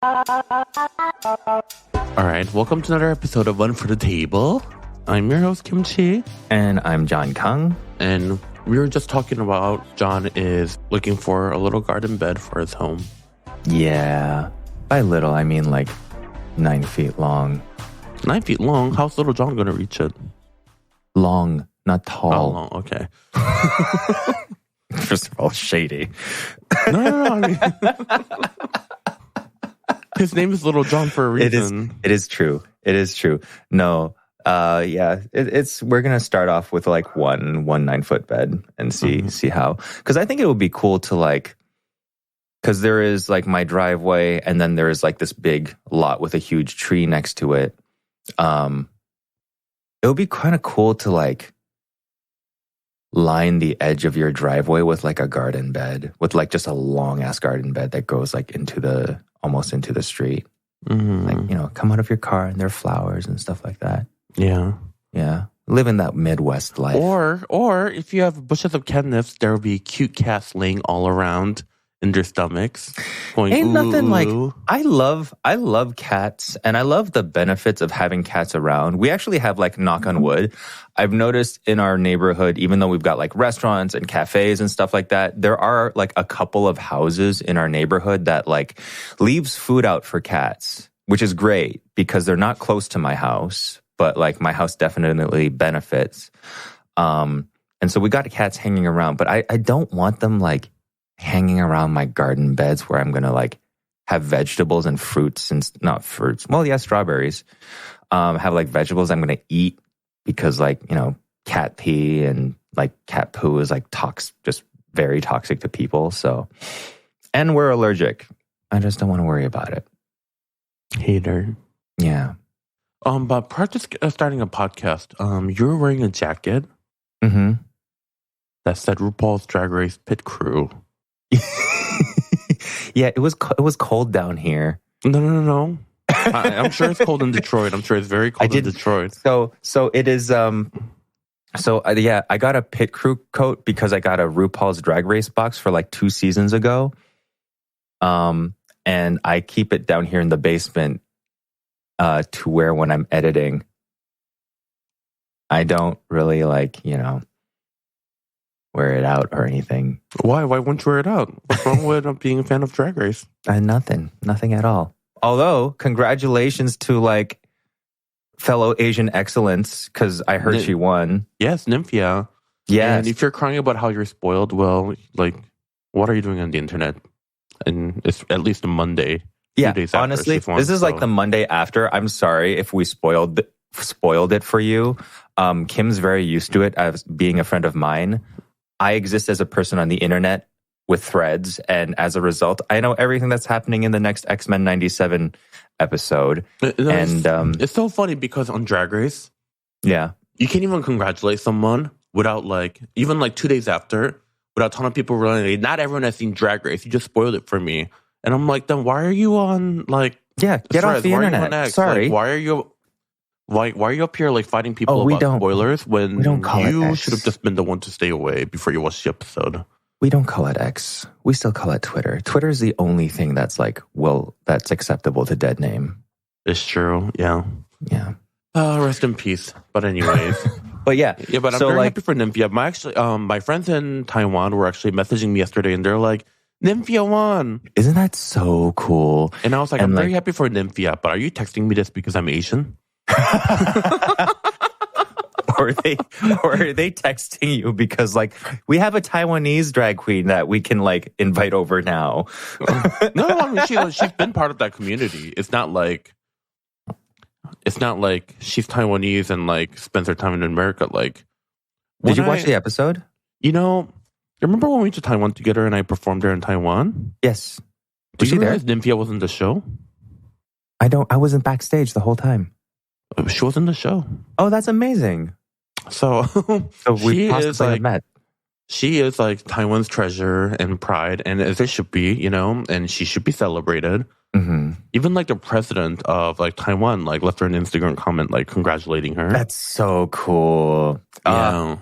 All right, welcome to another episode of One for the Table. I'm your host, Kim Chi. And I'm John Kang. And we were just talking about John is looking for a little garden bed for his home. Yeah. By little, I mean like 9 feet long. 9 feet long? How's little John going to reach it? Long, not tall. Oh, long, okay. First of all, shady. No. I mean, his name is Little John for a reason. It is true. No, we're gonna start off with like one 9-foot bed and see how. Because I think it would be cool to like, because there is like my driveway and then there is like this big lot with a huge tree next to it. It would be kind of cool to like line the edge of your driveway with like a garden bed, with like just a long ass garden bed that goes like almost into the street. Mm-hmm. Like, come out of your car and there are flowers and stuff like that. Yeah. Live in that Midwest life. Or if you have bushes of catnip, there will be cute cats laying all around in their stomachs. Going, Ain't nothing ooh. like, I love cats, and I love the benefits of having cats around. We actually have, like, knock on wood, I've noticed in our neighborhood, even though we've got like restaurants and cafes and stuff like that, there are like a couple of houses in our neighborhood that like leaves food out for cats, which is great because they're not close to my house, but like my house definitely benefits. And so we got cats hanging around, but I don't want them like hanging around my garden beds where I'm going to like have vegetables and fruits and not fruits. Well, yeah, strawberries. Have like vegetables I'm going to eat because like, cat pee and like cat poo is like just very toxic to people. So, and we're allergic. I just don't want to worry about it. Hater. Yeah. But prior to starting a podcast, you were wearing a jacket that said RuPaul's Drag Race Pit Crew. Yeah, it was cold down here. No. I'm sure it's cold in Detroit. I'm sure it's very cold in Detroit. So it is. I got a pit crew coat because I got a RuPaul's Drag Race box for like 2 seasons ago. And I keep it down here in the basement to wear when I'm editing. I don't really like, wear it out or anything. Why? Why wouldn't you wear it out? What's wrong with being a fan of Drag Race? Nothing at all. Although, congratulations to like fellow Asian excellence because I heard she won. Yes, Nymphia. Yes. And if you're crying about how you're spoiled, well, like, what are you doing on the internet? And it's at least a Monday. Yeah, 2 days after honestly, this is like the Monday after. I'm sorry if we spoiled it for you. Kim's very used to it as being a friend of mine. I exist as a person on the internet with threads, and as a result, I know everything that's happening in the next X-Men 97 episode. It's so funny because on Drag Race, yeah, you can't even congratulate someone without like, even like 2 days after, without a ton of people realizing, not everyone has seen Drag Race. You just spoiled it for me. And I'm like, then why are you on like... Yeah, get off the internet. Sorry. Like, why are you up here like fighting people about spoilers when you should have just been the one to stay away before you watch the episode? We don't call it X. We still call it Twitter. Twitter is the only thing that's like, that's acceptable to dead name. It's true. Yeah. Yeah. Rest in peace. But anyways. But yeah. Yeah, but I'm very happy for Nymphia. My friends in Taiwan were actually messaging me yesterday and they're like, Nymphia won. Isn't that so cool? And I was like, I'm very happy for Nymphia, but are you texting me this because I'm Asian? Or are they texting you because like we have a Taiwanese drag queen that we can like invite over now? No, I mean she's been part of that community. It's not like she's Taiwanese and like spends her time in America. Like, did you watch the episode? Remember when we went to Taiwan together and I performed there in Taiwan? Yes. Did you realize Nymphia was in the show? I wasn't backstage the whole time. She was in the show. Oh, that's amazing. So we possibly met. She is like Taiwan's treasure and pride, and as it should be, and she should be celebrated. Mm-hmm. Even like the president of like Taiwan like left her an Instagram comment like congratulating her. That's so cool. Yeah.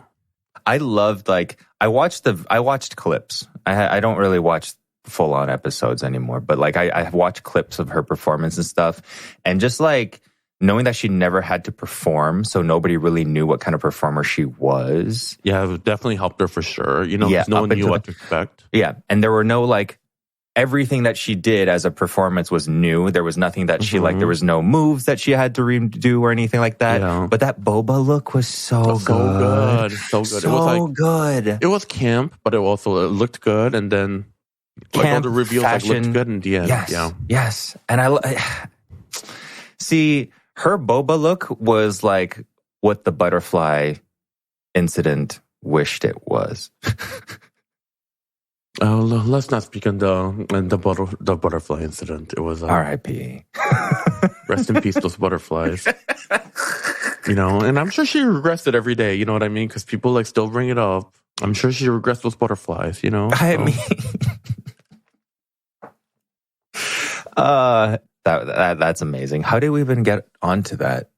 I loved I watched clips. I don't really watch full-on episodes anymore, but like I watch clips of her performance and stuff, and just like knowing that she never had to perform, so nobody really knew what kind of performer she was. Yeah, it definitely helped her for sure. You know, 'cause no one knew what to expect. Yeah, and there were no like everything that she did as a performance was new. There was nothing that she like. There was no moves that she had to redo or anything like that. Yeah. But that boba look was so good. So good. So It was like good. it was camp, but it looked good, and then like all the reveals like looked good in the end. Yes, yeah. yes. And I see her boba look was like what the butterfly incident wished it was. Oh, let's not speak on the butterfly incident. It was R.I.P. Rest in peace, those butterflies. You know, and I'm sure she regrets it every day. You know what I mean? Because people like still bring it up. I'm sure she regrets those butterflies. You know, I mean, that's amazing. How did we even get onto that?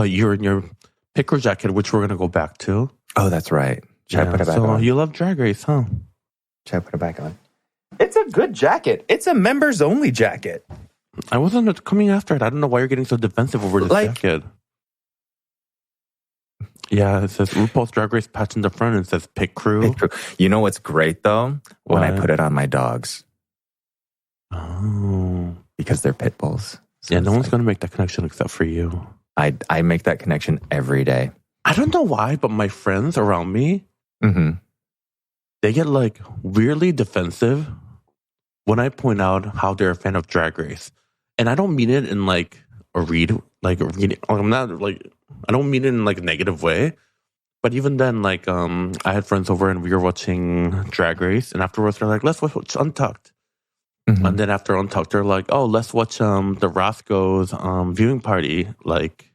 You're in your picker jacket, which we're gonna go back to. Oh, that's right. Should I put it back on? You love Drag Race, huh? Should I put it back on? It's a good jacket. It's a members only jacket. I wasn't coming after it. I don't know why you're getting so defensive over this jacket. Yeah, it says RuPaul's Drag Race patch in the front and it says Pit Crew. You know what's great though? When I put it on my dogs. Oh. Because they're pit bulls. So yeah, no one's going to make that connection except for you. I make that connection every day. I don't know why, but my friends around me, they get like weirdly defensive when I point out how they're a fan of Drag Race. And I don't mean it in like a reading. I'm not like, I don't mean it in like a negative way. But even then, like, I had friends over and we were watching Drag Race. And afterwards, they're like, let's watch Untucked. And then after Untucked, they're like, oh, let's watch the Roscoe's viewing party. Like,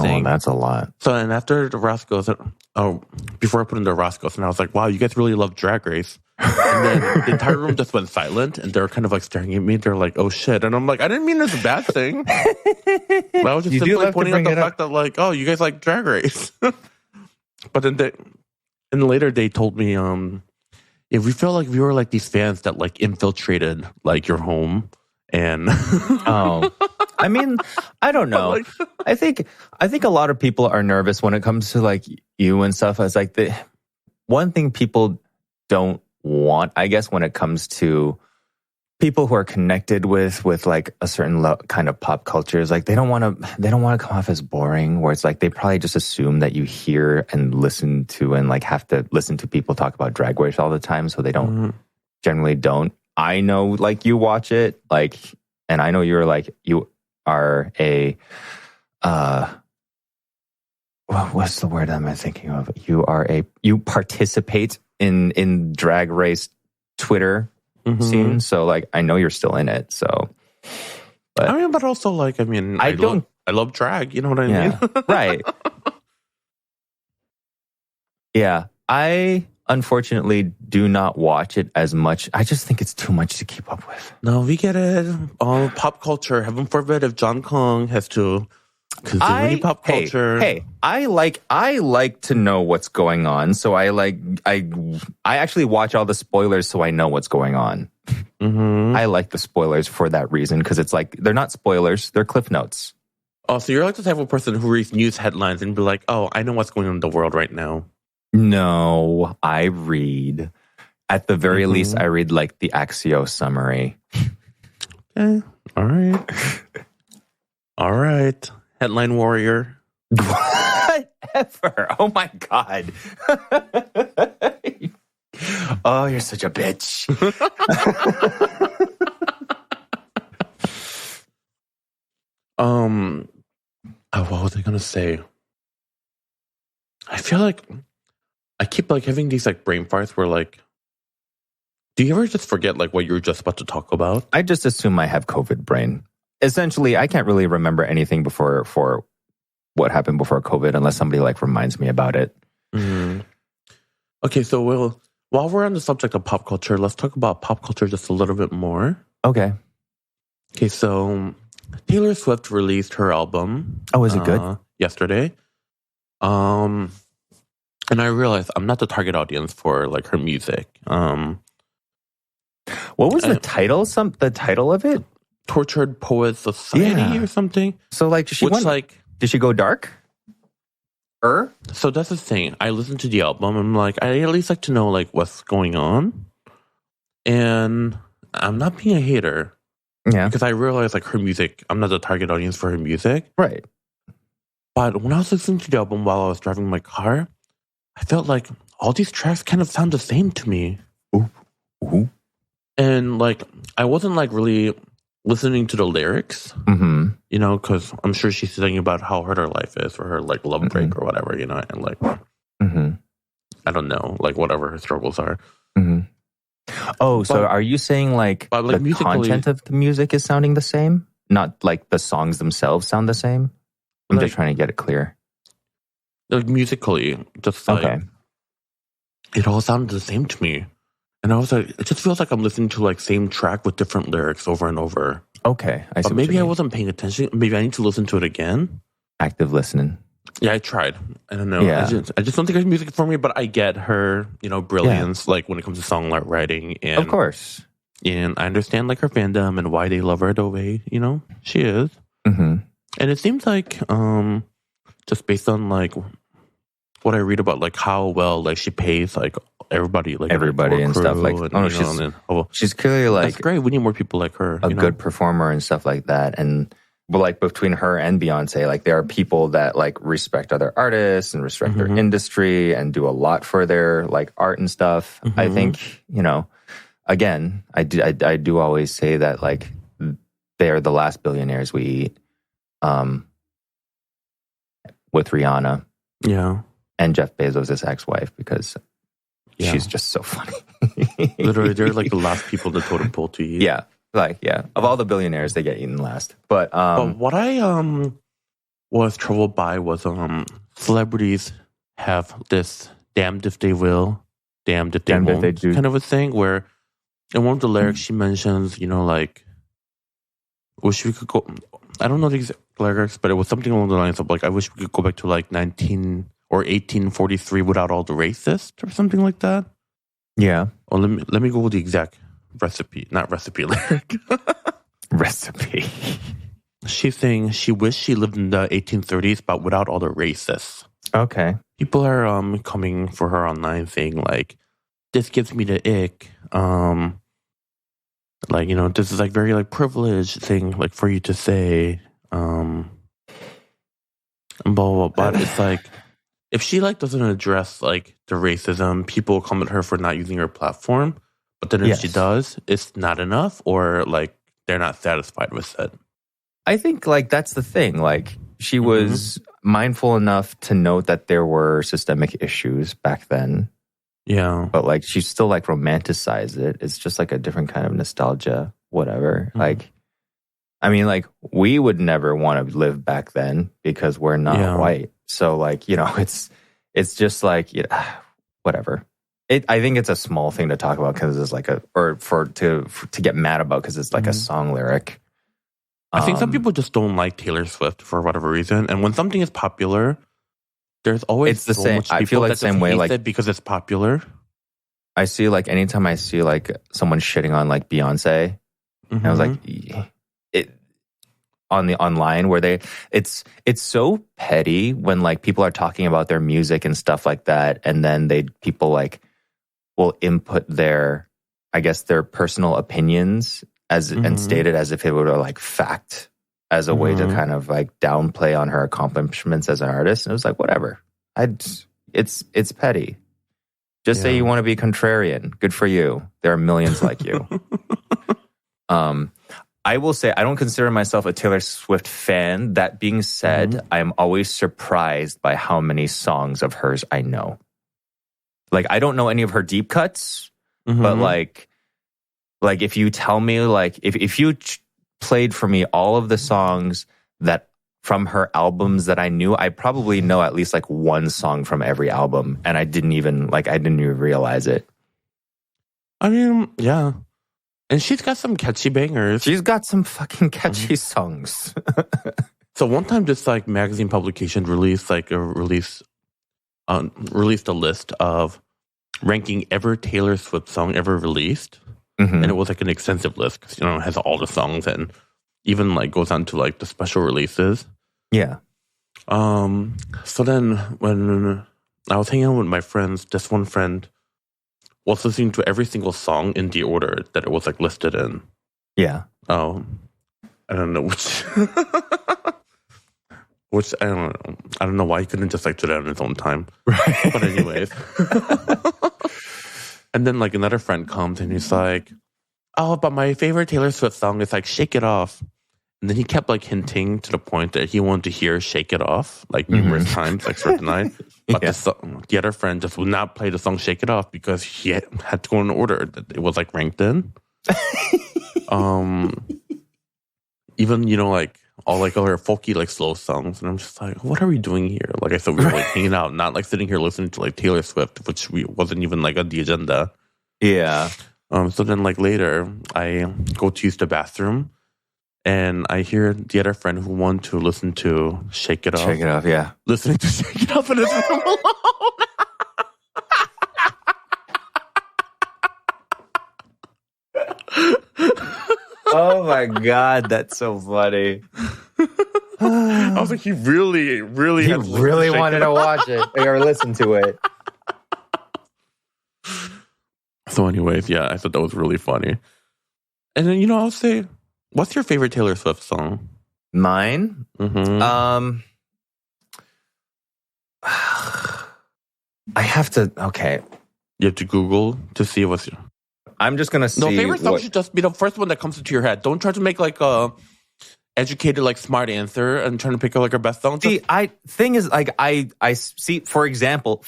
thing. Oh, that's a lot. So, and after the Roscoe's, before I put in the Roscoe's, and I was like, wow, you guys really love Drag Race. And then the entire room just went silent, and they're kind of like staring at me. They're like, oh shit. And I'm like, I didn't mean it's a bad thing. But I was just simply pointing out the fact that, like, oh, you guys like Drag Race. But then later they told me, if we felt like we were like these fans that like infiltrated like your home and I mean, I don't know. I think a lot of people are nervous when it comes to like you and stuff. It's like the one thing people don't want, I guess, when it comes to people who are connected with like a certain kind of pop culture is like they don't want to come off as boring, where it's like they probably just assume that you hear and listen to and like have to listen to people talk about Drag Race all the time, so they don't generally don't. I know, like, you watch it, like, and I know you are a what's the word am I thinking of? You participate in Drag Race Twitter scene, so like I know you're still in it. So, but I mean, but also like I love drag. You know what I mean? Right? Yeah, I unfortunately do not watch it as much. I just think it's too much to keep up with. No, we get it. Oh, pop culture. Heaven forbid if John Kong has to consume any pop culture. Hey, I like to know what's going on. So I actually watch all the spoilers so I know what's going on. I like the spoilers for that reason, because it's like they're not spoilers, they're cliff notes. Oh, so you're like the type of person who reads news headlines and be like, oh, I know what's going on in the world right now. No, I read. At the very least, I read like the Axio summary. Okay. All right. All right. Headline warrior. Whatever. Oh my God. Oh, you're such a bitch. What was I gonna say? I feel like I keep like having these like brain farts where like, do you ever just forget like what you were just about to talk about? I just assume I have COVID brain. Essentially, I can't really remember anything for what happened before COVID unless somebody like reminds me about it. Okay, so while we're on the subject of pop culture, let's talk about pop culture just a little bit more. Okay, so Taylor Swift released her album. Oh, is it good? Yesterday. And I realized I'm not the target audience for like her music. What was the title? The title of it? Tortured Poets Society or something. So like, did she go dark? So that's the thing. I listened to the album. I'm like, I at least like to know like what's going on. And I'm not being a hater. Yeah. Because I realize like her music, I'm not the target audience for her music. Right. But when I was listening to the album while I was driving my car, I felt like all these tracks kind of sound the same to me. Ooh. And like, I wasn't like really listening to the lyrics, you know, because I'm sure she's thinking about how hard her life is for her like love break or whatever, you know, and like, I don't know, like whatever her struggles are. Oh, so are you saying like the content of the music is sounding the same? Not like the songs themselves sound the same? I'm just trying to get it clear. Like musically, just like, it all sounded the same to me. And I was like, it just feels like I'm listening to like same track with different lyrics over and over. Okay, I see. But maybe I wasn't paying attention. Maybe I need to listen to it again. Active listening. Yeah, I tried. I don't know. Yeah. I just don't think it's music for me, but I get her, you know, brilliance, like when it comes to songwriting. And, of course. And I understand like her fandom and why they love her the way, you know, she is. And it seems like, just based on like what I read about like how well like she pays like everybody and stuff like she's clearly like, that's great. We need more people like her, a good performer and stuff like that. And but like between her and Beyonce, like there are people that like respect other artists and respect their industry and do a lot for their like art and stuff. I think, you know, again, I do always say that like they are the last billionaires we eat, with Rihanna, and Jeff Bezos' ex-wife, because she's just so funny. Literally, they're like the last people the totem pole to eat. Of all the billionaires, they get eaten last. But what I was troubled by was celebrities have this damned if they will, damned if they won't kind of a thing, where in one of the lyrics she mentions, you know, like, wish we could go, I don't know the exact lyrics, but it was something along the lines of like, I wish we could go back to like 1843 without all the racists or something like that. Yeah. Or let me go with the exact lyric. Recipe. She's saying she wished she lived in the 1830s, but without all the racists. Okay. People are coming for her online saying like, this gives me the ick. Like, you know, this is like very like privileged thing like for you to say. Blah, blah, blah. But it's like, if she like doesn't address like the racism, people come at her for not using her platform. But then if she does, it's not enough, or like they're not satisfied with it. I think like that's the thing. Like she was mindful enough to note that there were systemic issues back then. Yeah. But like she still like romanticized it. It's just like a different kind of nostalgia, whatever. Like, I mean, like we would never want to live back then because we're not white. So like, you know, it's just like, whatever. I think it's a small thing to talk about because it's like to get mad about because it's like a song lyric. I think some people just don't like Taylor Swift for whatever reason, and when something is popular, there's always the same. I feel like the same way, like it because it's popular. I see like anytime I see like someone shitting on like Beyonce, I was like, it on the online where it's so petty when like people are talking about their music and stuff like that, and then people like will input their personal opinions and state it as if it were like fact, as a way to kind of like downplay on her accomplishments as an artist. And it was like, whatever. It's petty. Just say you want to be contrarian. Good for you. There are millions like you. I will say I don't consider myself a Taylor Swift fan. That being said, I'm always surprised by how many songs of hers I know. Like, I don't know any of her deep cuts, but like if you tell me, like, if you played for me all of the songs that from her albums that I knew, I probably know at least like one song from every album, and I didn't even realize it. I mean, yeah. And she's got some catchy bangers. She's got some fucking catchy songs. So one time this like magazine publication released a list of ranking every Taylor Swift song ever released. And it was like an extensive list because, it has all the songs and even like goes on to like the special releases. Yeah. So then when I was hanging out with my friends, this one friend was listening to every single song in the order that it was like listed in. Yeah. I don't know which. Which I don't know. I don't know why he couldn't just like do that on his own time. Right. But anyways. And then like another friend comes and he's like, "Oh, but my favorite Taylor Swift song is like Shake It Off." And then he kept like hinting to the point that he wanted to hear Shake It Off like numerous times, like throughout the night. But the other friend just would not play the song Shake It Off because he had to go in order that it was like ranked in. Even, like all like other folky like slow songs. And I'm just like, what are we doing here? Like I thought we were like hanging out, not like sitting here listening to like Taylor Swift, which wasn't even like on the agenda. Yeah. So then like later I go to use the bathroom and I hear the other friend who wanted to listen to Shake It Off. Shake It Off, yeah. Listening to Shake It Off in his room alone. Oh my God, that's so funny. I was like, he really wanted to watch it or listen to it. So anyways, yeah, I thought that was really funny. And then, I'll say, what's your favorite Taylor Swift song? Mine? I have to, okay. You have to Google to see what's your... I'm just going to see... No, favorite song should just be the first one that comes into your head. Don't try to make like a educated, like smart answer and trying to pick out like your best song. See, thing is, like, I see, for example,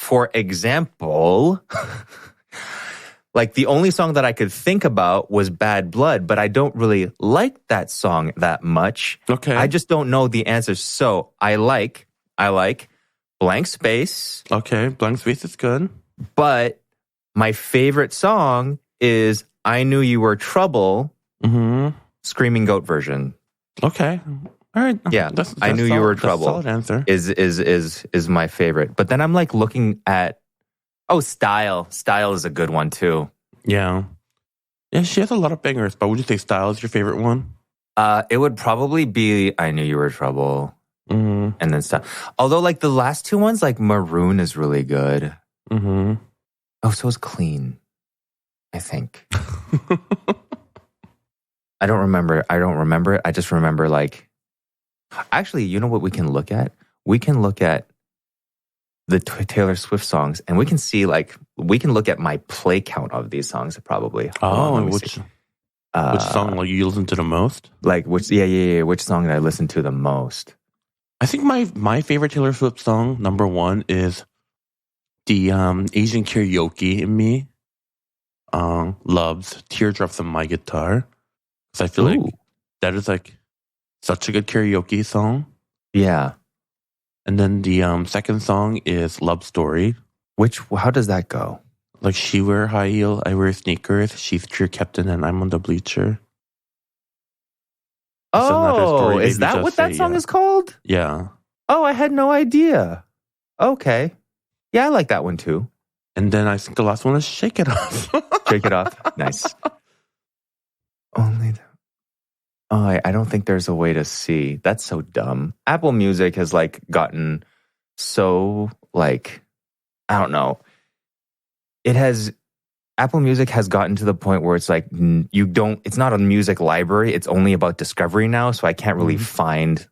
like the only song that I could think about was Bad Blood, but I don't really like that song that much. Okay. I just don't know the answers. So I like Blank Space. Okay, Blank Space is good. But my favorite song is I Knew You Were Trouble, Screaming Goat version. Okay. All right. Yeah, that's I Knew You Were Trouble. Solid answer. Is my favorite. But then I'm like looking at Style. Style is a good one too. Yeah. Yeah, she has a lot of bangers, but would you say Style is your favorite one? It would probably be I Knew You Were Trouble. And then Style. Although like the last two ones, like Maroon is really good. Oh, so is Clean, I think. I don't remember it. I just remember like, actually, you know what we can look at? We can look at the Taylor Swift songs and we can see like, we can look at my play count of these songs probably. Which song like you listen to the most? Like which song did I listen to the most? I think my favorite Taylor Swift song, number one, is the Asian Karaoke in Me loves Teardrops on My Guitar. Because I feel like that is like such a good karaoke song. Yeah. And then the second song is Love Story. How does that go? Like she wear high heel, I wear sneakers, she's cheer captain and I'm on the bleacher. Oh, is that what that song is called? Yeah. Oh, I had no idea. Okay. Yeah, I like that one too. And then I think the last one is Shake It Off. Shake It Off. Nice. I don't think there's a way to see. That's so dumb. Apple Music has like gotten so like, I don't know. Apple Music has gotten to the point where it's like, it's not a music library. It's only about discovery now. So I can't really find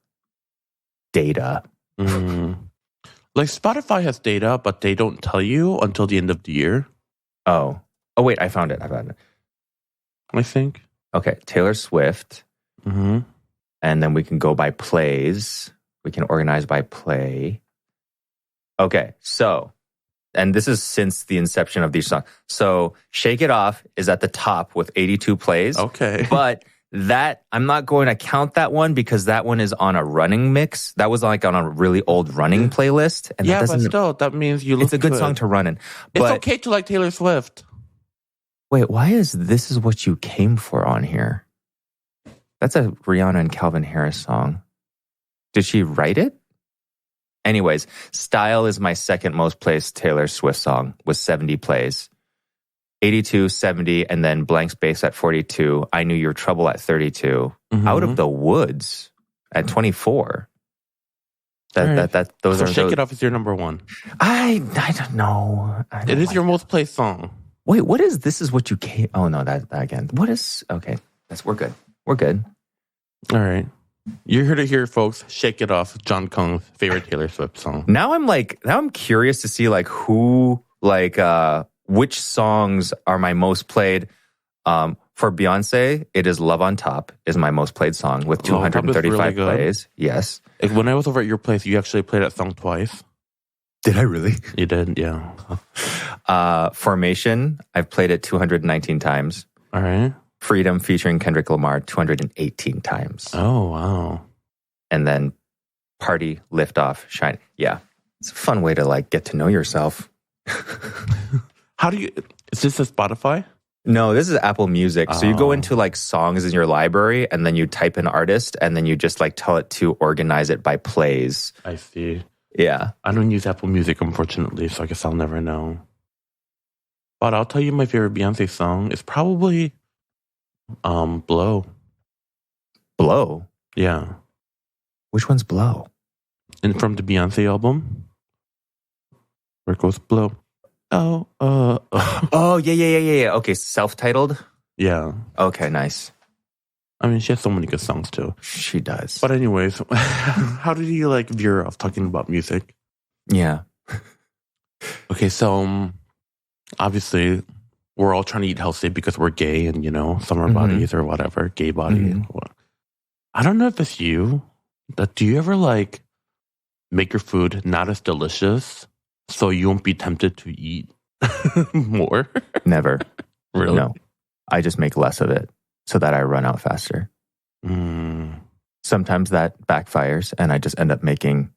data. Like Spotify has data, but they don't tell you until the end of the year. Oh wait, I found it. I think. Okay, Taylor Swift. And then we can go by plays. We can organize by play. Okay, so, and this is since the inception of these songs. So Shake It Off is at the top with 82 plays. Okay. But that, I'm not going to count that one because that one is on a running mix. That was like on a really old running playlist. And yeah, but still, that means you listen to it. It's a good song to run in. It's okay to like Taylor Swift. Wait, why is This Is What You Came For on here? That's a Rihanna and Calvin Harris song. Did she write it? Anyways, Style is my second most played Taylor Swift song with 70 plays. 82, 70, and then blank space at 42. I Knew Your Trouble at 32. Out of the Woods at 24. So Shake It Off is your number one. I don't know. It is your most played song. Wait, what is This Is What You Came? Oh no, that again. What is okay? We're good. We're good. All right. You're here to hear, folks. Shake It Off, John Kung's favorite Taylor Swift song. Now I'm curious to see like who which songs are my most played. For Beyonce, it is Love on Top is my most played song with 235 really plays. Yes. When I was over at your place, you actually played that song twice. Did I really? You did, yeah. Formation, I've played it 219 times. All right. Freedom featuring Kendrick Lamar 218 times. Oh, wow. And then Party, Lift Off, Shine. Yeah. It's a fun way to like get to know yourself. Is this a Spotify? No, this is Apple Music. So you go into like songs in your library and then you type in artist and then you just like tell it to organize it by plays. I see. Yeah. I don't use Apple Music, unfortunately, so I guess I'll never know. But I'll tell you my favorite Beyonce song is probably Blow. Blow? Yeah. Which one's Blow? And from the Beyonce album, where it goes Blow. Oh, yeah. Okay, self-titled? Yeah. Okay, nice. I mean, she has so many good songs, too. She does. But anyways, how did you like veer off talking about music? Yeah. Okay, so obviously, we're all trying to eat healthy because we're gay and, summer bodies or whatever, gay body. I don't know if it's you, but do you ever like make your food not as delicious so you won't be tempted to eat more? Never. Really? No. I just make less of it so that I run out faster. Sometimes that backfires and I just end up making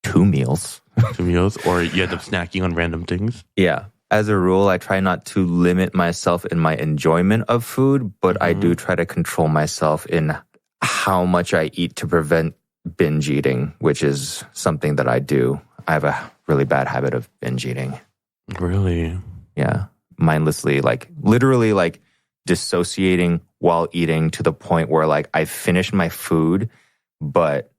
2 meals. 2 meals? Or you end up snacking on random things? Yeah. As a rule, I try not to limit myself in my enjoyment of food, but I do try to control myself in how much I eat to prevent binge eating, which is something that I do. I have a really bad habit of binge eating. Really? Yeah. Mindlessly, like literally like dissociating while eating to the point where like I finished my food, but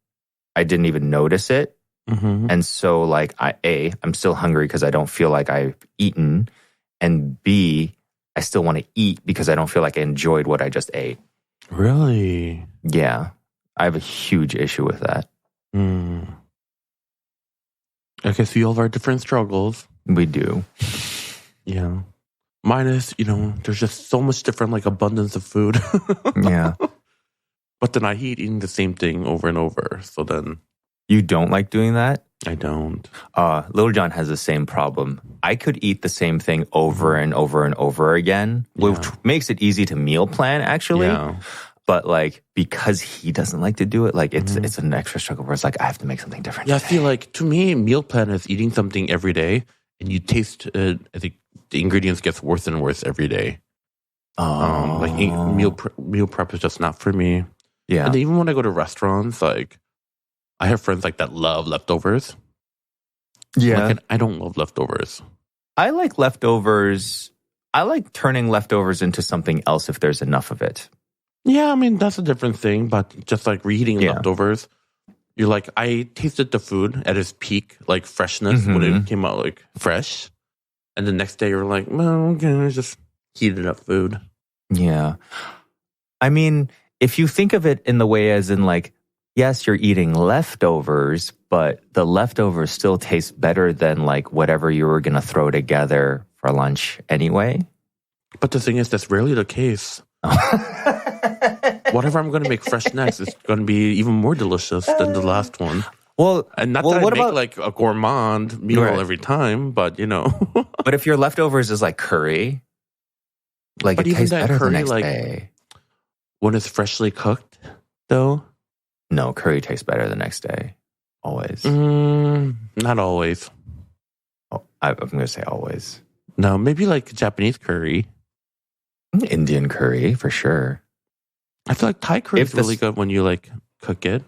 I didn't even notice it. And so like I'm still hungry because I don't feel like I've eaten. And B, I still want to eat because I don't feel like I enjoyed what I just ate. Really? Yeah. I have a huge issue with that. Okay, so you all have our different struggles. We do. Yeah. Mine is, there's just so much different, like, abundance of food. Yeah. But then I hate eating the same thing over and over. So then... You don't like doing that? I don't. Little John has the same problem. I could eat the same thing over and over and over again, which makes it easy to meal plan, actually. Yeah. But like, because he doesn't like to do it, like it's an extra struggle where it's like, I have to make something different. Yeah, today. I feel like, to me, meal plan is eating something every day and you taste it. I think the ingredients gets worse and worse every day. Like meal prep is just not for me. Yeah. And even when I go to restaurants, like, I have friends like that love leftovers. Yeah. Like, I don't love leftovers. I like leftovers. I like turning leftovers into something else if there's enough of it. Yeah, I mean, that's a different thing. But just like reheating leftovers, you're like, I tasted the food at its peak, like freshness when it came out like fresh. And the next day you're like, well, okay, just heated up food. Yeah. I mean, if you think of it in the way as in like, yes, you're eating leftovers, but the leftovers still taste better than like whatever you were going to throw together for lunch anyway. But the thing is, that's rarely the case. Whatever I'm going to make fresh next is going to be even more delicious than the last one. Well, and not that I make like a gourmand meal every time, but But if your leftovers is like curry, like it tastes better the next day. When it's freshly cooked, though? No, curry tastes better the next day. Always. Not always. Oh, I'm going to say always. No, maybe like Japanese curry. Indian curry, for sure. I feel like Thai curry is really good when you like cook it.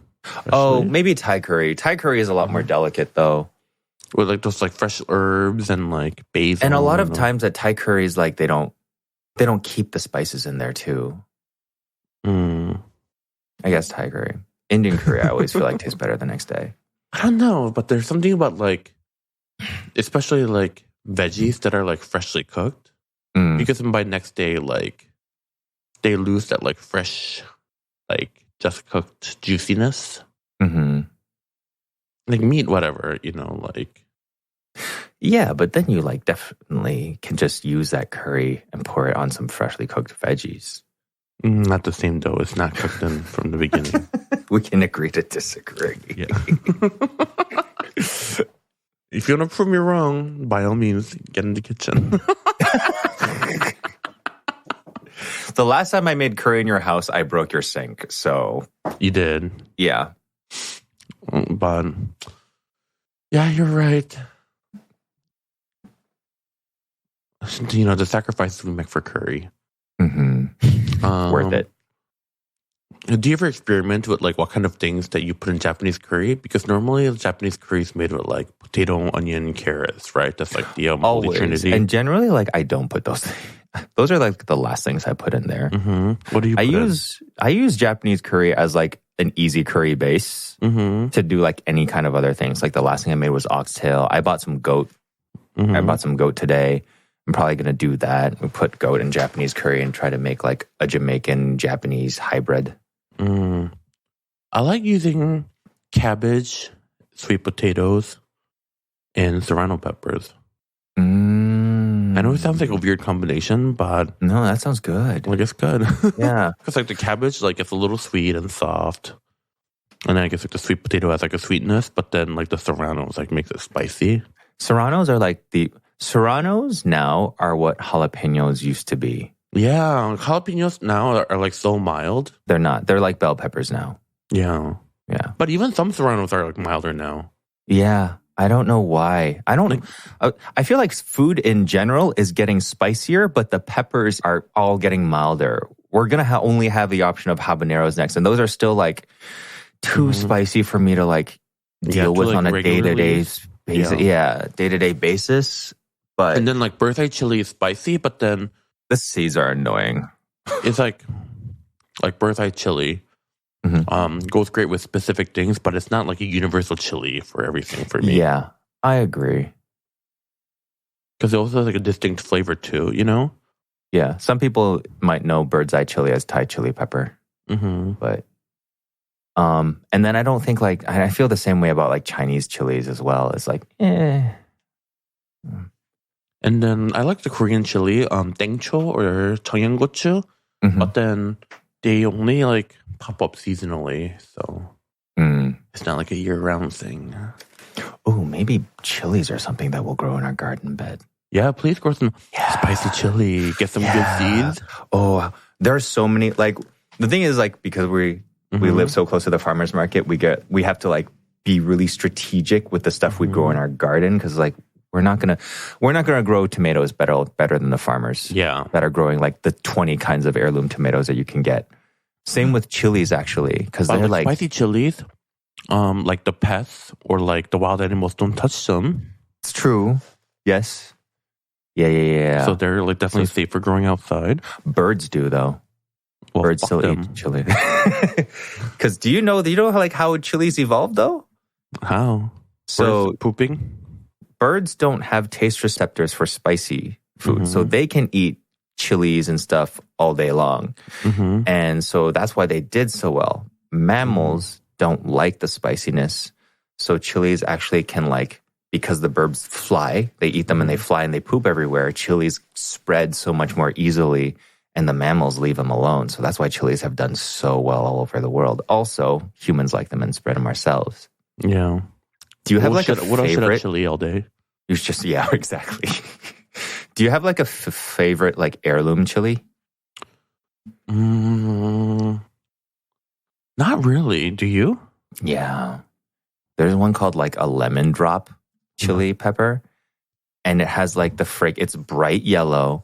Oh, maybe Thai curry. Thai curry is a lot more delicate, though. With like those like fresh herbs and like basil. And a lot of times at Thai curries, like they don't keep the spices in there too. Mm. I guess Thai curry. Indian curry, I always feel like tastes better the next day. I don't know, but there's something about like, especially like veggies that are like freshly cooked, because by next day, like they lose that like fresh, like just cooked juiciness. Mm-hmm. Like meat, whatever, like. Yeah, but then you like definitely can just use that curry and pour it on some freshly cooked veggies. Not the same though. It's not cooked in from the beginning. We can agree to disagree. Yeah. If you want to prove me wrong, by all means, get in the kitchen. The last time I made curry in your house, I broke your sink. So you did, yeah. But yeah, you're right. The sacrifices we make for curry. Mm-hmm. Worth it. Do you ever experiment with like what kind of things that you put in Japanese curry? Because normally Japanese curry is made with like potato, onion, carrots, right? That's like the Holy Trinity. And generally, like I don't put those things. Those are like the last things I put in there. Mm-hmm. What do you? I use Japanese curry as like an easy curry base to do like any kind of other things. Like the last thing I made was oxtail. I bought some goat. I bought some goat today. I'm probably going to do that. We put goat in Japanese curry and try to make like a Jamaican Japanese hybrid. I like using cabbage, sweet potatoes, and serrano peppers. I know it sounds like a weird combination, but no, that sounds good. Like it's good. Yeah, because like the cabbage, like it's a little sweet and soft, and then I guess like the sweet potato has like a sweetness, but then like the serranos like makes it spicy. Serranos are like Serranos now are what jalapenos used to be. Yeah, jalapenos now are like so mild. They're not. They're like bell peppers now. Yeah. Yeah. But even some serranos are like milder now. Yeah. I don't know why. I feel like food in general is getting spicier, but the peppers are all getting milder. We're going to only have the option of habaneros next. And those are still like too spicy for me to like deal with on a day-to-day basis. Yeah, day-to-day basis. But and then like birthday chili is spicy, but then the C's are annoying. It's like birthday chili goes great with specific things, but it's not like a universal chili for everything for me. Yeah, I agree. Because it also has like a distinct flavor too, Yeah, some people might know bird's eye chili as Thai chili pepper. But and then I don't think like I feel the same way about like Chinese chilies as well. It's like And then I like the Korean chili, 땡초 or 청양고추, but then they only like pop up seasonally, so it's not like a year-round thing. Oh, maybe chilies are something that will grow in our garden bed. Yeah, please grow some spicy chili. Get some good seeds. Oh, there are so many. Like the thing is, like because we live so close to the farmers market, we have to like be really strategic with the stuff we grow in our garden because like. We're not gonna grow tomatoes better than the farmers. That are growing like the 20 kinds of heirloom tomatoes that you can get. Same with chilies actually, because they're like spicy chilies. Like the pests or like the wild animals don't touch them. It's true. Yes. Yeah. So they're like definitely safe for growing outside. Birds do though. Well, birds still eat chili. Because do you know like how chilies evolved though? How? So birds pooping. Birds don't have taste receptors for spicy food, so they can eat chilies and stuff all day long. And so that's why they did so well. Mammals don't like the spiciness, so chilies actually can like, because the birds fly, they eat them and they fly and they poop everywhere, chilies spread so much more easily and the mammals leave them alone. So that's why chilies have done so well all over the world. Also, humans like them and spread them ourselves. Yeah. Do you have like a favorite? What else should I chili all day? It's just, yeah, exactly. Do you have like a favorite like heirloom chili? Not really. Do you? Yeah. There's one called like a Lemondrop chili pepper. And it has like it's bright yellow.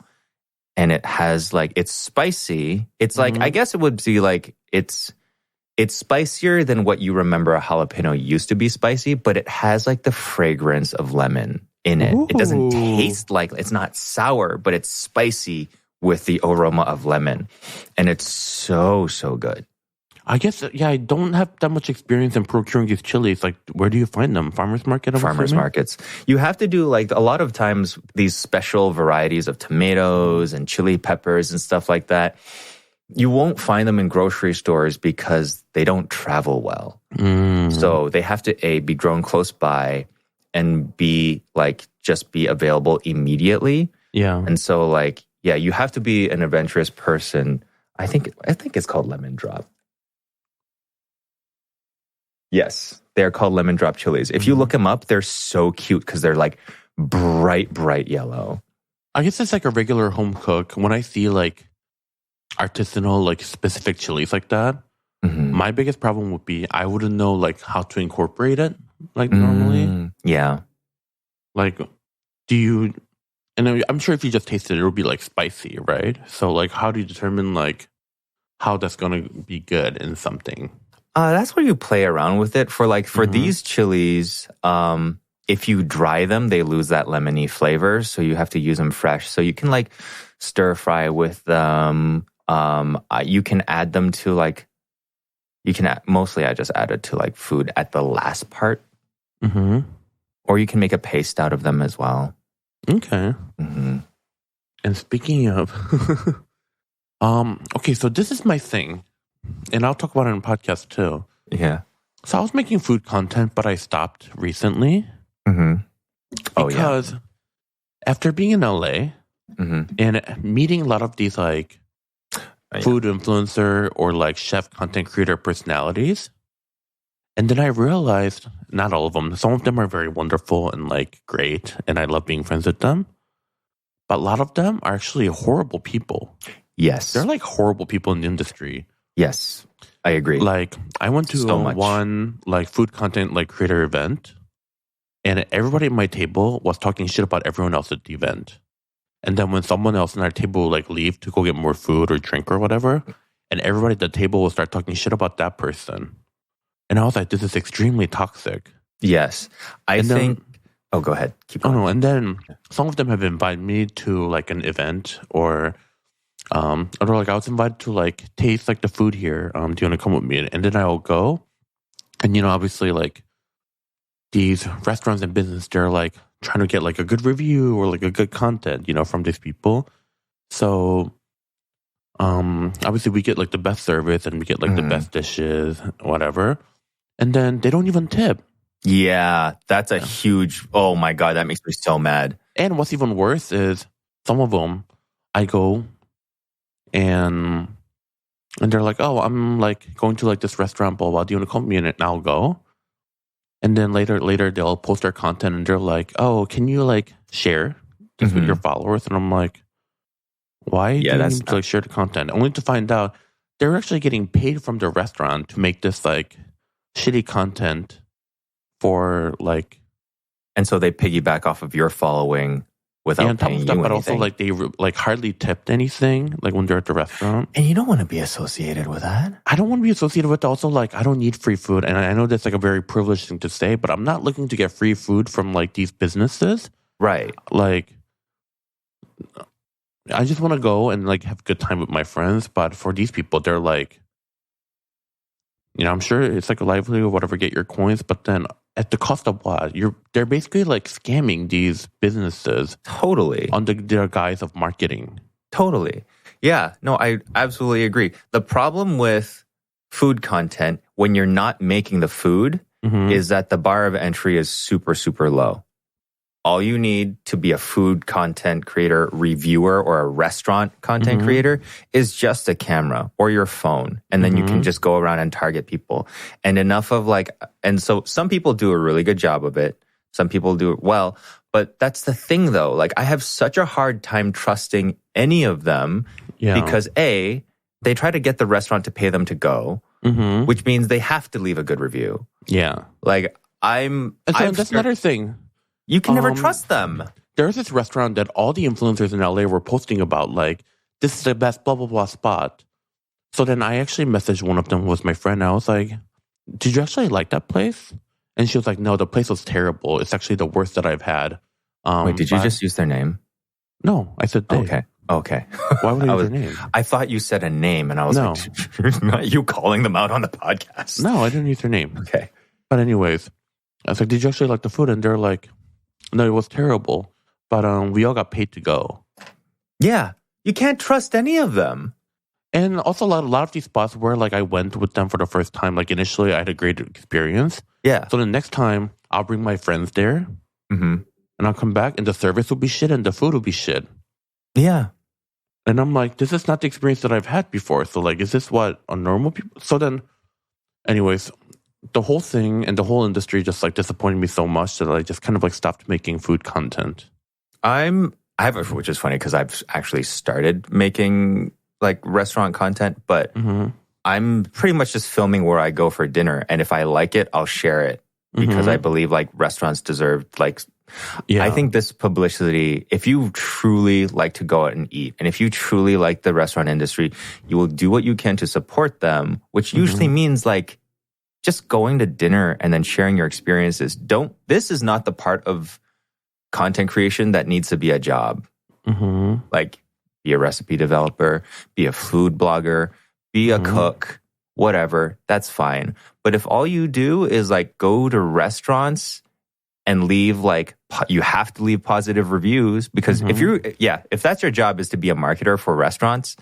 And it has like, it's spicy. It's like, I guess it would be like, it's It's spicier than what you remember a jalapeno used to be spicy, but it has like the fragrance of lemon in it. Ooh. It doesn't taste like, it's not sour, but it's spicy with the aroma of lemon. And it's so, so good. I guess, yeah, I don't have that much experience in procuring these chilies. Like, where do you find them? Farmers market? Farmers markets. You have to do, like, a lot of times these special varieties of tomatoes and chili peppers and stuff like that. You won't find them in grocery stores because they don't travel well. So they have to, A, be grown close by, and B, like, just be available immediately. Yeah. And so, like, yeah, you have to be an adventurous person. I think it's called Lemondrop. Yes, they're called Lemondrop chilies. If you look them up, they're so cute because they're like bright, bright yellow. I guess it's like a regular home cook. When I see like artisanal, like specific chilies like that, my biggest problem would be I wouldn't know like how to incorporate it like normally. Yeah. Like, and I'm sure if you just taste it, it'll be like spicy, right? So like, how do you determine like how that's going to be good in something? That's where you play around with it. For these chilies, if you dry them, they lose that lemony flavor. So you have to use them fresh. So you can like stir fry with them. You can add them to like, mostly I just add it to like food at the last part. Or you can make a paste out of them as well. Okay. And speaking of, okay, so this is my thing. And I'll talk about it in podcast too. Yeah. So I was making food content, but I stopped recently. Because after being in LA and meeting a lot of these like food influencer or like chef content creator personalities, and then I realized not all of them. Some of them are very wonderful and like great, and I love being friends with them. But a lot of them are actually horrible people. Yes. They're like horrible people in the industry. Yes, I agree. Like, I went to one like food content like creator event, and everybody at my table was talking shit about everyone else at the event. And then when someone else in our table would like leave to go get more food or drink or whatever, and everybody at the table will start talking shit about that person. And I was like, this is extremely toxic. Yes. I think... Oh, go ahead. Keep going. Oh, no. And then some of them have invited me to like an event or like I was invited to like taste like the food here. Do you want to come with me? And then I'll go. And, obviously like these restaurants and business, they're like trying to get like a good review or like a good content, from these people. So obviously we get like the best service and we get like the best dishes, whatever. And then they don't even tip. Yeah, that's a huge, oh my God, that makes me so mad. And what's even worse is some of them, I go and they're like, oh, I'm like going to like this restaurant, blah, blah, do you want to come with me? And I'll go. And then later they'll post their content and they're like, oh, can you like share this with your followers? And I'm like, why do you need to like share the content? Only to find out they're actually getting paid from the restaurant to make this like shitty content for like, and so they piggyback off of your following without paying you anything. But also like they like hardly tipped anything like when they're at the restaurant. And you don't want to be associated with that. I don't want to be associated with it. Also, like I don't need free food, and I know that's like a very privileged thing to say, but I'm not looking to get free food from like these businesses. Right. Like, I just want to go and like have a good time with my friends. But for these people, they're like, I'm sure it's like a livelihood or whatever, get your coins, but then at the cost of what? They're basically like scamming these businesses. Totally. Under their guise of marketing. Totally. Yeah. No, I absolutely agree. The problem with food content when you're not making the food is that the bar of entry is super, super low. All you need to be a food content creator, reviewer, or a restaurant content creator is just a camera or your phone. And then you can just go around and target people. And enough of like, and so some people do a really good job of it. Some people do it well. But that's the thing though. Like I have such a hard time trusting any of them because A, they try to get the restaurant to pay them to go, which means they have to leave a good review. Yeah. Like that's another thing. You can never trust them. There's this restaurant that all the influencers in LA were posting about, like, this is the best blah, blah, blah spot. So then I actually messaged one of them, was my friend. I was like, did you actually like that place? And she was like, no, the place was terrible. It's actually the worst that I've had. Wait, did you just use their name? No, I said they. Okay. Why would I use their name? I thought you said a name, and I was like, not you calling them out on the podcast. No, I didn't use their name. Okay. But anyways, I was like, did you actually like the food? And they're like, no, it was terrible. But we all got paid to go. Yeah. You can't trust any of them. And also a lot of these spots where like I went with them for the first time, like initially I had a great experience. Yeah. So the next time I'll bring my friends there and I'll come back and the service will be shit and the food will be shit. Yeah. And I'm like, this is not the experience that I've had before. So like, is this what a normal people? So then anyways, the whole thing and the whole industry just like disappointed me so much that I just kind of like stopped making food content. Which is funny because I've actually started making like restaurant content, but I'm pretty much just filming where I go for dinner. And if I like it, I'll share it because I believe like restaurants deserve like, I think this publicity, if you truly like to go out and eat, and if you truly like the restaurant industry, you will do what you can to support them, which usually means like just going to dinner and then sharing your experiences. This is not the part of content creation that needs to be a job. Like, be a recipe developer, be a food blogger, be a cook, whatever, that's fine. But if all you do is like go to restaurants and leave like, you have to leave positive reviews because if that's your job is to be a marketer for restaurants,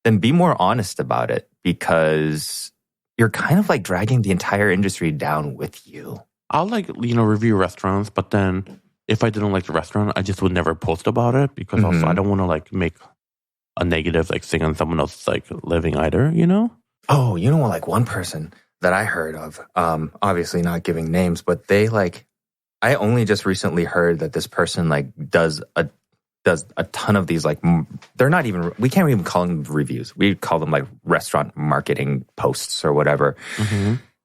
then be more honest about it because you're kind of like dragging the entire industry down with you. I'll like, review restaurants, but then if I didn't like the restaurant, I just would never post about it because also I don't want to like make a negative like thing on someone else's like living either, Oh, like one person that I heard of, obviously not giving names, but they like, I only just recently heard that this person like does a ton of these like, they're not even, we can't even call them reviews. We call them like restaurant marketing posts or whatever.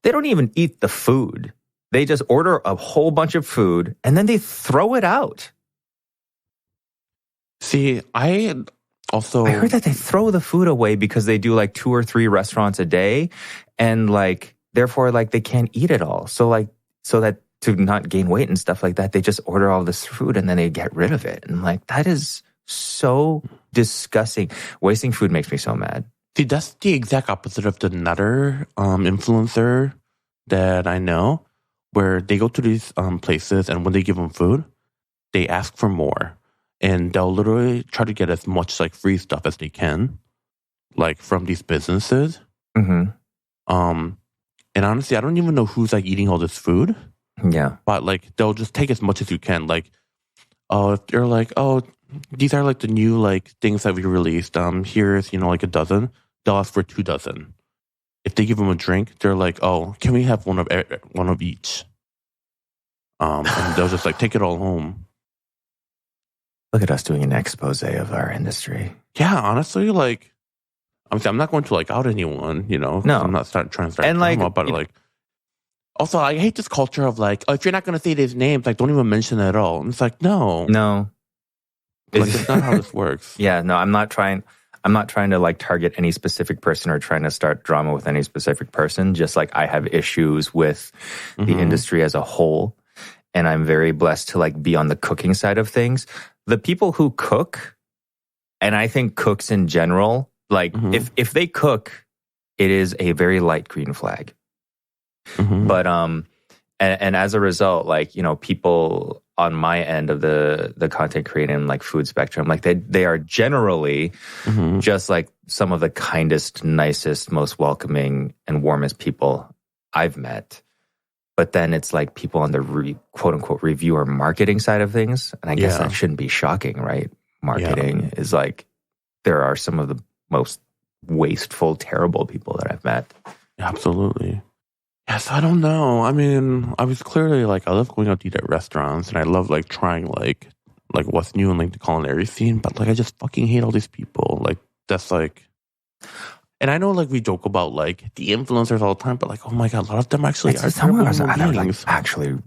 They don't even eat the food. They just order a whole bunch of food and then they throw it out. See, I heard that they throw the food away because they do like 2 or 3 restaurants a day and like, therefore like they can't eat it all. So that to not gain weight and stuff like that, they just order all this food and then they get rid of it. And like, that is so disgusting. Wasting food makes me so mad. See, that's the exact opposite of the Nutter influencer that I know, where they go to these places and when they give them food, they ask for more. And they'll literally try to get as much like free stuff as they can, like from these businesses. And honestly, I don't even know who's like eating all this food. Yeah. But like they'll just take as much as you can. Like, if they're like, oh, these are like the new like things that we released. Here's like a dozen. They'll ask for 2 dozen. If they give them a drink, they're like, oh, can we have one of each? And they'll just like take it all home. Look at us doing an expose of our industry. Yeah, honestly, like, I'm not going to like out anyone, No, I'm not trying to start and like, drama, but like, also I hate this culture of like, oh, if you're not going to say these names, like, don't even mention it at all. And it's like, no, like that's not how this works. Yeah, no, I'm not trying to like target any specific person or trying to start drama with any specific person. Just like I have issues with the industry as a whole, and I'm very blessed to like be on the cooking side of things. The people who cook, and I think cooks in general, like if they cook, it is a very light green flag. But and as a result, like people on my end of the content creating like food spectrum, like they are generally just like some of the kindest, nicest, most welcoming and warmest people I've met. But then it's like people on the quote unquote review or marketing side of things. And I guess that shouldn't be shocking, right? Marketing is like, there are some of the most wasteful, terrible people that I've met. Absolutely. Yes, I don't know. I mean, I was clearly like, I love going out to eat at restaurants and I love like trying like what's new in like the culinary scene. But like, I just fucking hate all these people. Like, that's like... And I know, like, we joke about, like, the influencers all the time, but, like, oh my God, a lot of them actually are terrible human beings. Like, actually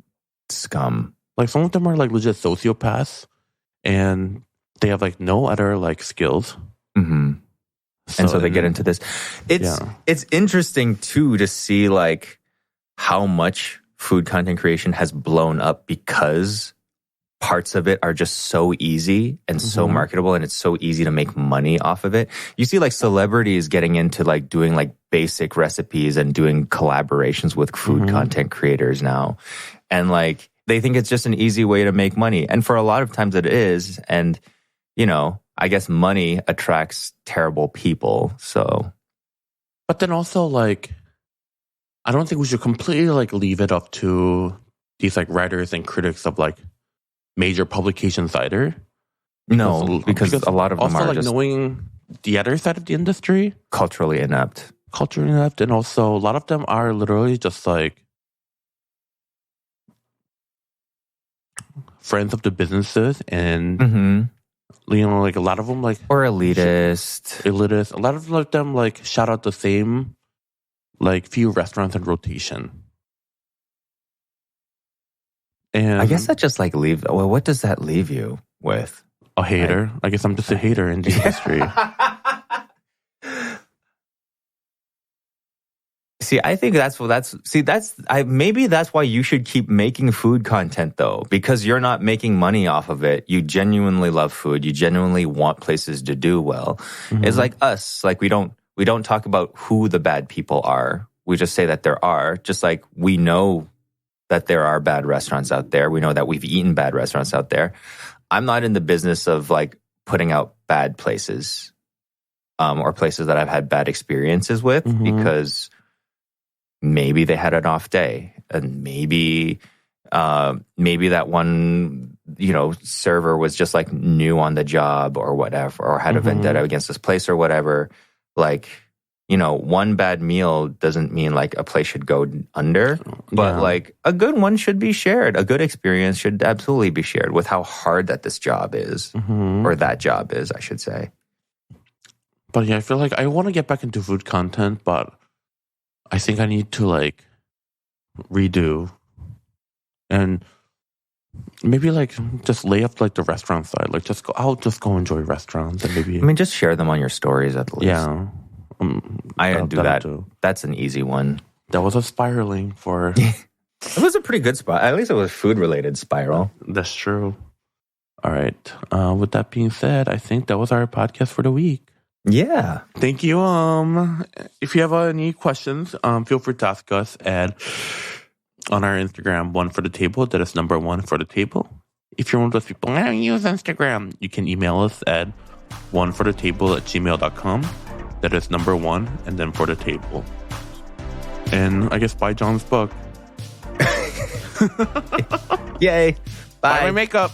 scum. Like, some of them are, like, legit sociopaths, and they have, like, no other, like, skills. And so they get into this. It's interesting too to see like how much food content creation has blown up because parts of it are just so easy and so marketable, and it's so easy to make money off of it. You see like celebrities getting into like doing like basic recipes and doing collaborations with food content creators now. And like they think it's just an easy way to make money. And for a lot of times it is. And, you know, I guess money attracts terrible people. So, but then also like, I don't think we should completely like leave it up to these like writers and critics of like major publications either. No, because a lot of them also are like just knowing the other side of the industry, culturally inept, and also a lot of them are literally just like friends of the businesses and. You know, like a lot of them, like or elitist. A lot of them, like shout out the same, like few restaurants in rotation. And I guess that just like leave. Well, what does that leave you with? A hater. I guess I'm just a hater in the industry. See, I think maybe that's why you should keep making food content though, because you're not making money off of it. You genuinely love food. You genuinely want places to do well. It's like us. Like we don't talk about who the bad people are. We just say that there are. Just like we know that there are bad restaurants out there. We know that we've eaten bad restaurants out there. I'm not in the business of like putting out bad places, or places that I've had bad experiences with because maybe they had an off day, and maybe that one, you know, server was just like new on the job or whatever, or had a vendetta against this place or whatever. Like, you know, one bad meal doesn't mean like a place should go under, but like a good one should be shared. A good experience should absolutely be shared with how hard that this job is, or that job is, I should say. But yeah, I feel like I want to get back into food content, but I think I need to like redo and maybe like just lay up like the restaurant side. Like I'll just go enjoy restaurants and maybe. I mean, just share them on your stories at least. Yeah. I do that. That's an easy one. That was a spiraling for. It was a pretty good spot. At least it was food related spiral. That's true. All right. With that being said, I think that was our podcast for the week. Yeah. Thank you. If you have any questions, feel free to ask us on our Instagram, One for the Table. That is number 1 for the table. If you're one of those people, I don't use Instagram, you can email us at oneforthetable@gmail.com. That is number 1 and then for the table. And I guess buy John's book. Yay. Bye. Buy my makeup.